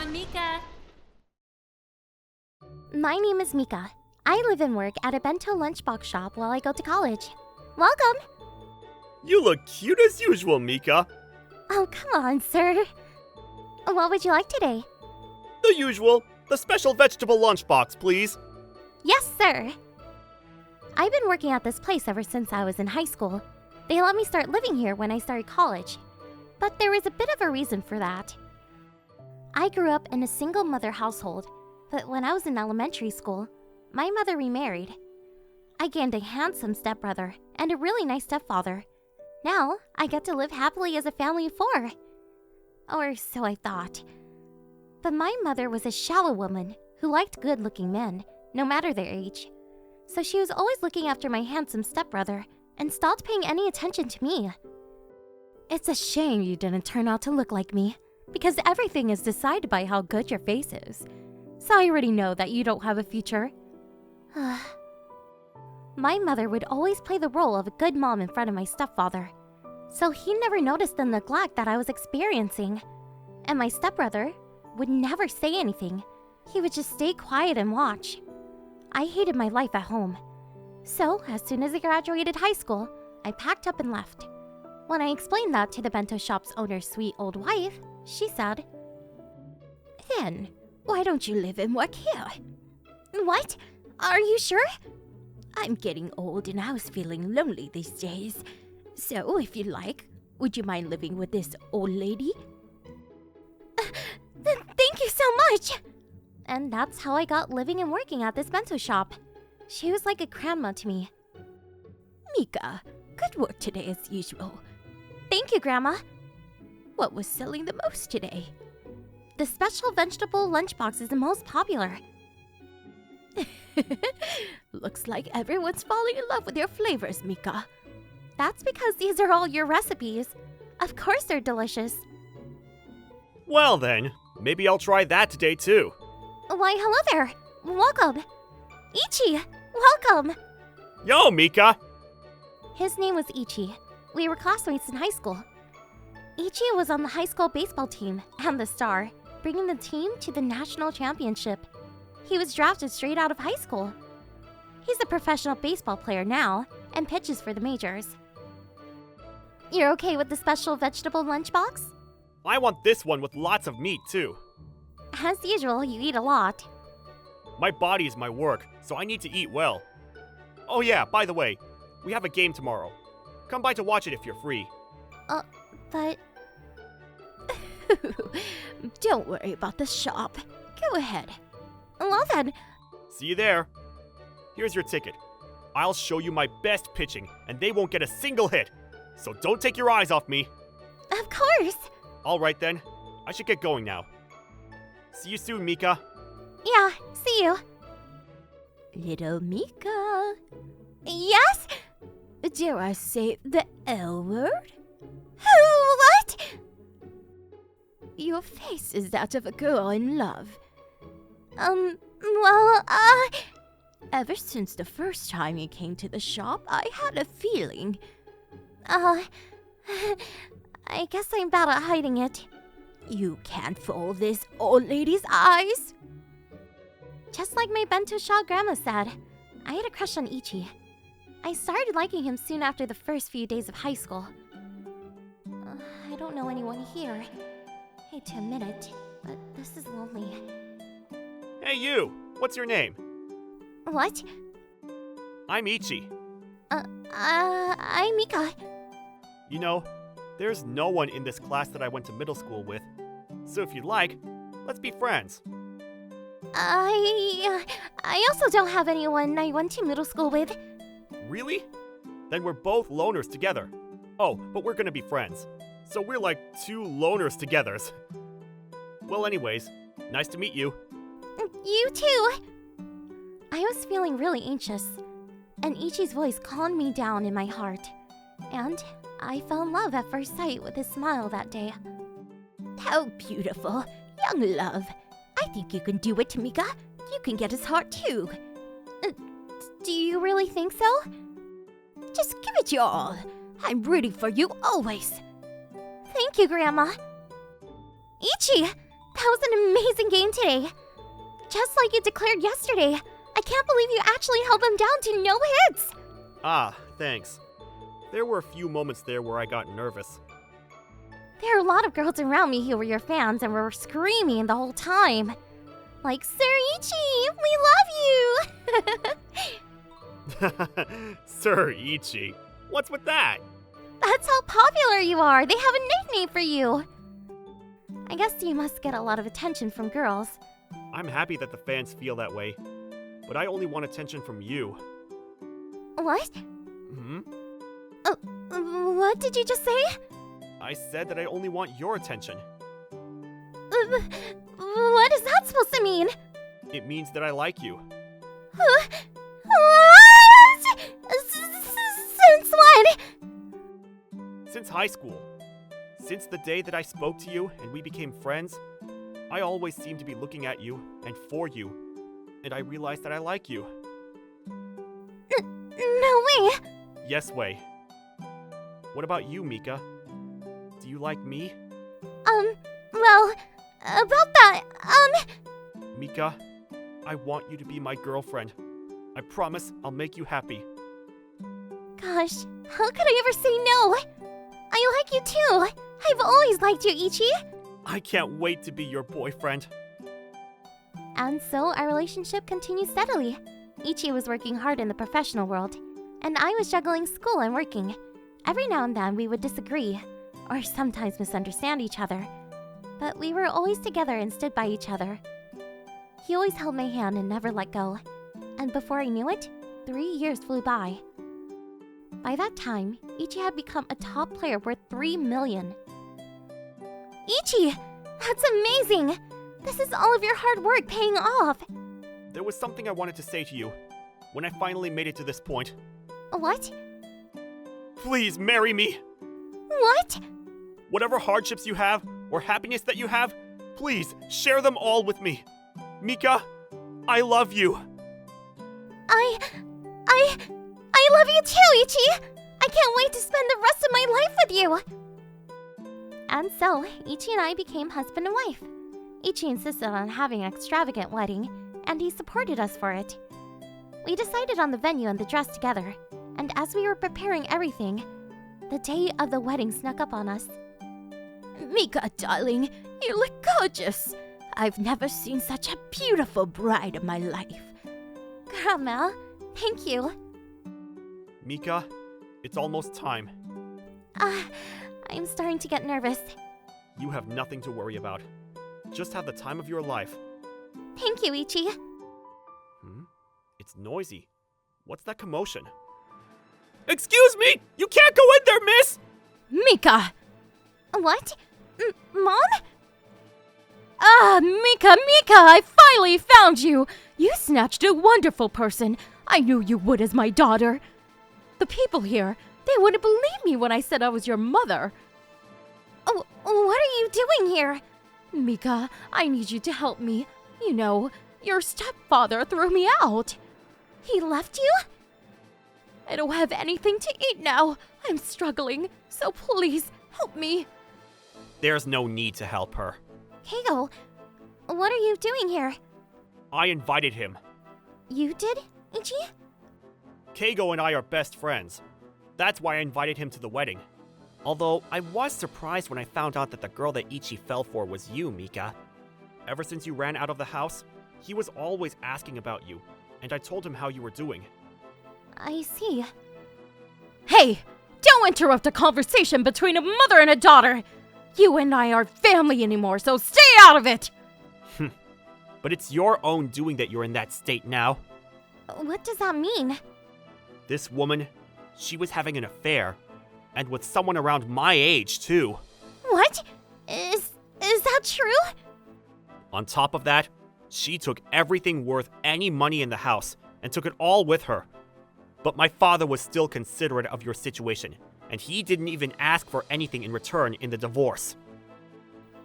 on, Mika. My name is Mika. I live and work at a bento lunchbox shop while I go to college. Welcome! You look cute as usual, Mika. Oh, come on, sir. What would you like today? The usual. The special vegetable lunchbox, please. Yes, sir. I've been working at this place ever since I was in high school. They let me start living here when I started college. But there was a bit of a reason for that. I grew up in a single mother household, but when I was in elementary school, my mother remarried. I gained a handsome stepbrother and a really nice stepfather. Now, I get to live happily as a family of 4. Or so I thought. But my mother was a shallow woman who liked good-looking men, no matter their age. So she was always looking after my handsome stepbrother and stopped paying any attention to me. It's a shame you didn't turn out to look like me, because everything is decided by how good your face is. So I already know that you don't have a future. My mother would always play the role of a good mom in front of my stepfather, so he never noticed the neglect that I was experiencing. And my stepbrother would never say anything. He would just stay quiet and watch. I hated my life at home. So, as soon as I graduated high school, I packed up and left. When I explained that to the bento shop's owner's sweet old wife, she said, "Then, why don't you live and work here?" "What? Are you sure?" "I'm getting old and I was feeling lonely these days. So, if you like, would you mind living with this old lady?" Thank you so much! And that's how I got living and working at this bento shop. She was like a grandma to me. "Mika, good work today as usual." Thank you, Grandma. "What was selling the most today?" The special vegetable lunchbox is the most popular. Looks like everyone's falling in love with your flavors, Mika. That's because these are all your recipes. Of course they're delicious. Well then, maybe I'll try that today too. Why, hello there. Welcome. Ichi, welcome. Yo, Mika! His name was Ichi. We were classmates in high school. Ichi was on the high school baseball team and the star, bringing the team to the national championship. He was drafted straight out of high school. He's a professional baseball player now and pitches for the majors. You're okay with the special vegetable lunchbox? I want this one with lots of meat too. As usual, you eat a lot. My body is my work, so I need to eat well. Oh yeah, by the way, we have a game tomorrow. Come by to watch it if you're free. But... Don't worry about the shop. Go ahead. Well then. See you there. Here's your ticket. I'll show you my best pitching, and they won't get a single hit. So don't take your eyes off me. Of course. Alright then, I should get going now. See you soon, Mika. Yeah, see you. Little Mika. Yes? Dare I say the L word? What? Your face is that of a girl in love. Well, Ever since the first time you came to the shop, I had a feeling. I guess I'm bad at hiding it. You can't fool this old lady's eyes. Just like my bento shop grandma said, I had a crush on Ichi. I started liking him soon after the first few days of high school. I don't know anyone here. Hate to admit it, but this is lonely. Hey you, what's your name? What? I'm Ichi. I'm Mika. You know, there's no one in this class that I went to middle school with. So if you'd like, let's be friends. I also don't have anyone I went to middle school with. Really? Then we're both loners together. Oh, but we're gonna be friends. So we're like 2 loners togethers. Well anyways, nice to meet you. You too! I was feeling really anxious, and Ichi's voice calmed me down in my heart. And I fell in love at first sight with his smile that day. How beautiful. Young love. I think you can do it, Mika. You can get his heart too. Do you really think so? Just give it your all. I'm rooting for you always. Thank you, Grandma. Ichi, That was an amazing game today. Just like you declared yesterday. I can't believe you actually held them down to no hits. Ah, thanks. There were a few moments there where I got nervous. There are a lot of girls around me who were your fans and were screaming the whole time. Like, Sir Ichi, we love you! Sir Ichi, what's with that? That's how popular you are. They have a nickname for you. I guess you must get a lot of attention from girls. I'm happy that the fans feel that way, but I only want attention from you. What? Hmm? What did you just say? I said that I only want your attention. What is that supposed to mean? It means that I like you. What? Since when? Since high school. Since the day that I spoke to you and we became friends, I always seem to be looking at you and for you, and I realized that I like you. No way. Yes, Wei. What about you, Mika? Do you like me? Well, about that, Mika, I want you to be my girlfriend. I promise I'll make you happy. Gosh, how could I ever say no? I like you too. I've always liked you, Ichi. I can't wait to be your boyfriend. And so our relationship continued steadily. Ichi was working hard in the professional world, and I was juggling school and working. Every now and then we would disagree, or sometimes misunderstand each other. But we were always together and stood by each other. He always held my hand and never let go. And before I knew it, 3 years flew by. By that time, Ichi had become a top player worth 3 million. Ichi! That's amazing! This is all of your hard work paying off! There was something I wanted to say to you when I finally made it to this point. What? Please marry me! What? Whatever hardships you have or happiness that you have, please share them all with me. Mika, I love you. I love you too, Ichi! I can't wait to spend the rest of my life with you! And so, Ichi and I became husband and wife. Ichi insisted on having an extravagant wedding, and he supported us for it. We decided on the venue and the dress together, and as we were preparing everything, the day of the wedding snuck up on us. Mika, darling, you look gorgeous. I've never seen such a beautiful bride in my life. Grandma, thank you. Mika, it's almost time. I'm starting to get nervous. You have nothing to worry about. Just have the time of your life. Thank you, Ichi. It's noisy. What's that commotion? Excuse me! You can't go in there, miss! Mika! What? Mom? Ah, Mika, I finally found you! You snatched a wonderful person. I knew you would as my daughter. The people here, they wouldn't believe me when I said I was your mother. Oh, what are you doing here? Mika, I need you to help me. You know, your stepfather threw me out. He left you? I don't have anything to eat now. I'm struggling, so please help me. There's no need to help her. Keigo, what are you doing here? I invited him. You did, Ichi? Keigo and I are best friends. That's why I invited him to the wedding. Although, I was surprised when I found out that the girl that Ichi fell for was you, Mika. Ever since you ran out of the house, he was always asking about you, and I told him how you were doing. I see. Hey! Don't interrupt a conversation between a mother and a daughter! You and I aren't family anymore, so stay out of it! But it's your own doing that you're in that state now. What does that mean? This woman, she was having an affair, and with someone around my age, too. What? Is that true? On top of that, she took everything worth any money in the house and took it all with her. But my father was still considerate of your situation, and he didn't even ask for anything in return in the divorce.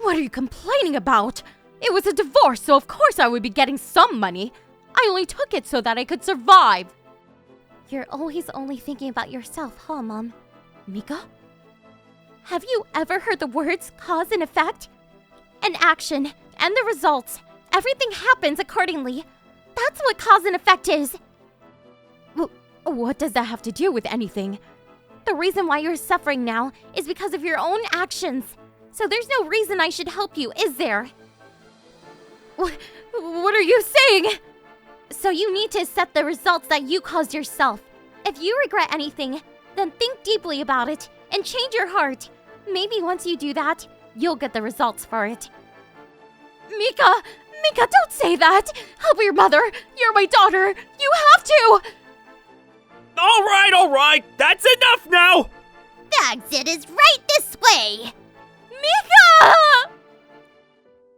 What are you complaining about? It was a divorce, so of course I would be getting some money. I only took it so that I could survive. You're always only thinking about yourself, huh, Mom? Mika? Have you ever heard the words cause and effect? An action and the results. Everything happens accordingly. That's what cause and effect is. What does that have to do with anything? The reason why you're suffering now is because of your own actions. So there's no reason I should help you, is there? What are you saying? So you need to accept the results that you caused yourself. If you regret anything, then think deeply about it and change your heart. Maybe once you do that, you'll get the results for it. Mika, don't say that! Help your mother! You're my daughter! You have to! All right, that's enough now! The exit is right this way! Mika!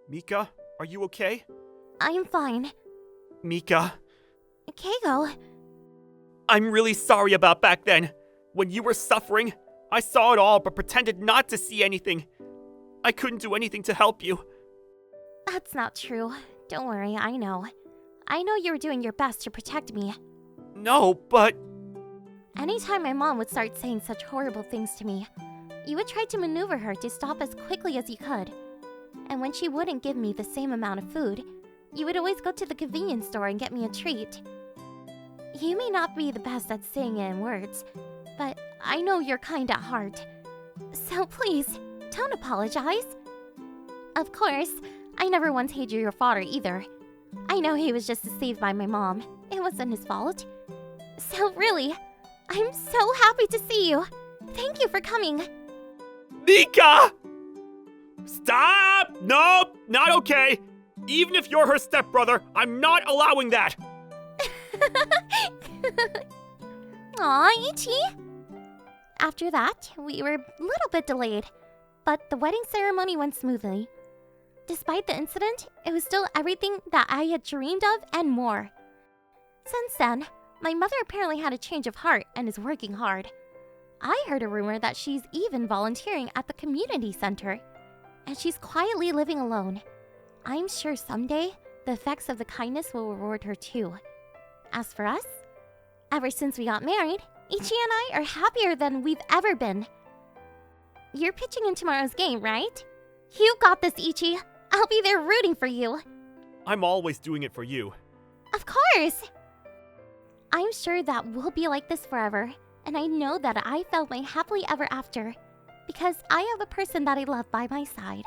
Mika, are you okay? I'm fine. Mika, Keigo, I'm really sorry about back then. When you were suffering, I saw it all but pretended not to see anything. I couldn't do anything to help you. that's not true. Don't worry, I know. I know you were doing your best to protect me. No, but... Anytime my mom would start saying such horrible things to me, you would try to maneuver her to stop as quickly as you could. And when she wouldn't give me the same amount of food, you would always go to the convenience store and get me a treat. You may not be the best at saying it in words, but I know you're kind at heart. So please, don't apologize. Of course, I never once hated your father either. I know he was just deceived by my mom. It wasn't his fault. So really, I'm so happy to see you. Thank you for coming. Mika! Stop! Nope, not okay. Even if you're her stepbrother, I'm not allowing that. Aw, Ichi. After that, we were a little bit delayed, but the wedding ceremony went smoothly. Despite the incident, it was still everything that I had dreamed of and more. Since then, my mother apparently had a change of heart and is working hard. I heard a rumor that she's even volunteering at the community center, and she's quietly living alone. I'm sure someday the effects of the kindness will reward her too. As for us, ever since we got married, Ichi and I are happier than we've ever been. You're pitching in tomorrow's game, right? You got this, Ichi. I'll be there rooting for you. I'm always doing it for you. Of course! I'm sure that we'll be like this forever, and I know that I felt my happily ever after, because I have a person that I love by my side.